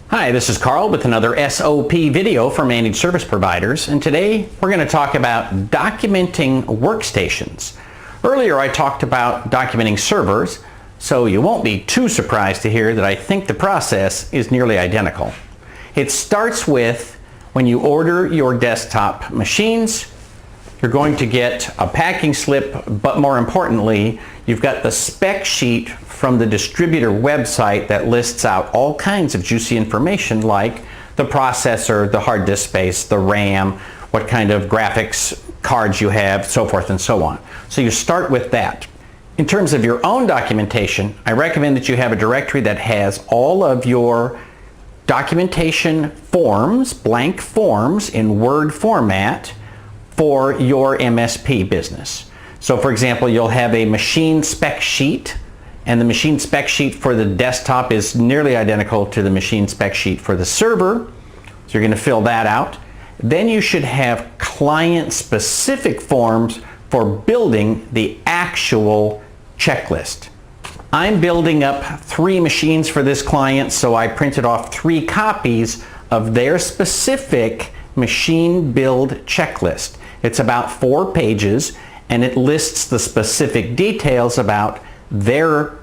Hi, this is Carl with another SOP video for managed service providers, and today we're going to talk about documenting workstations. Earlier I talked about documenting servers, so you won't be too surprised to hear that I think the process is nearly identical. It starts with when you order your desktop machines, you're going to get a packing slip, but more importantly, you've got the spec sheet from the distributor website that lists out all kinds of juicy information like the processor, the hard disk space, the RAM, what kind of graphics cards you have, so forth and so on. So you start with that. In terms of your own documentation, I recommend that you have a directory that has all of your documentation forms, blank forms in Word format for your MSP business. So for example, you'll have a machine spec sheet, and the machine spec sheet for the desktop is nearly identical to the machine spec sheet for the server. So you're going to fill that out. Then you should have client-specific forms for building the actual checklist. I'm building up 3 machines for this client, so I printed off 3 copies of their specific machine build checklist. It's about 4 pages, and it lists the specific details about their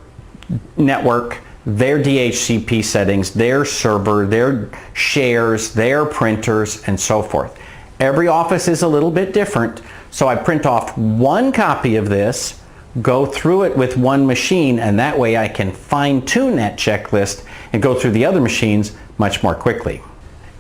network, their DHCP settings, their server, their shares, their printers, and so forth. Every office is a little bit different, so I print off 1 copy of this, go through it with 1 machine, and that way I can fine-tune that checklist and go through the other machines much more quickly.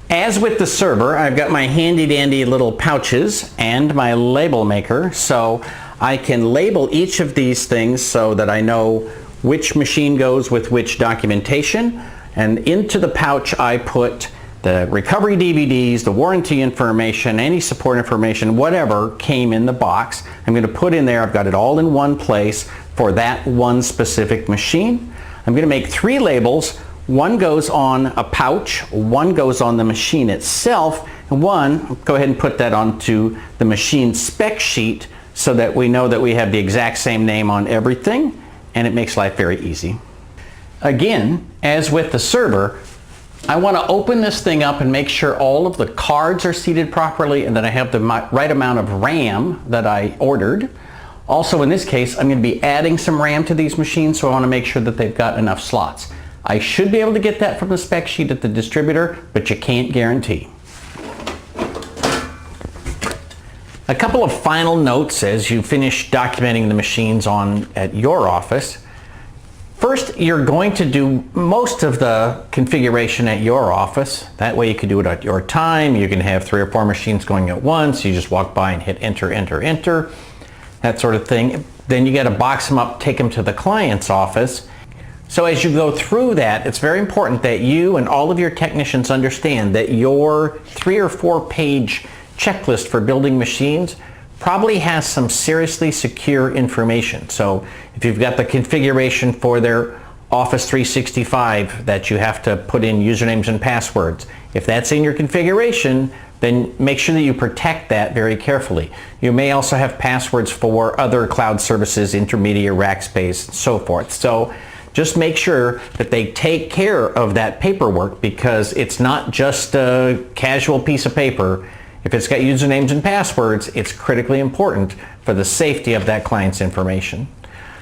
As with the server, I've got my handy-dandy little pouches and my label maker, so I can label each of these things so that I know which machine goes with which documentation. And into the pouch I put the recovery DVDs, the warranty information, any support information, whatever came in the box. I'm going to put in there, I've got it all in one place for that one specific machine. I'm going to make 3 labels. 1 goes on a pouch, 1 goes on the machine itself, and 1, go ahead and put that onto the machine spec sheet so that we know that we have the exact same name on everything, and it makes life very easy. Again, as with the server, I want to open this thing up and make sure all of the cards are seated properly and that I have the right amount of RAM that I ordered. Also in this case, I'm going to be adding some RAM to these machines, so I want to make sure that they've got enough slots. I should be able to get that from the spec sheet at the distributor, but you can't guarantee. A couple of final notes as you finish documenting the machines at your office. First, you're going to do most of the configuration at your office. That way you can do it at your time. You can have 3 or 4 machines going at once. You just walk by and hit enter, enter, enter, that sort of thing. Then you got to box them up, take them to the client's office. So as you go through that, it's very important that you and all of your technicians understand that your 3 or 4 page checklist for building machines probably has some seriously secure information. So if you've got the configuration for their Office 365 that you have to put in usernames and passwords, if that's in your configuration, then make sure that you protect that very carefully. You may also have passwords for other cloud services, intermediate rack space, and so forth. So just make sure that they take care of that paperwork, because it's not just a casual piece of paper. If it's got usernames and passwords, it's critically important for the safety of that client's information.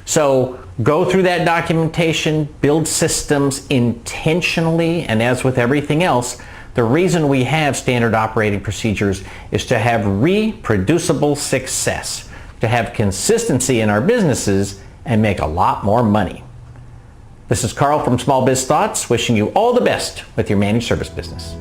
So go through that documentation, build systems intentionally, and as with everything else, the reason we have standard operating procedures is to have reproducible success, to have consistency in our businesses and make a lot more money. This is Carl from Small Biz Thoughts, wishing you all the best with your managed service business.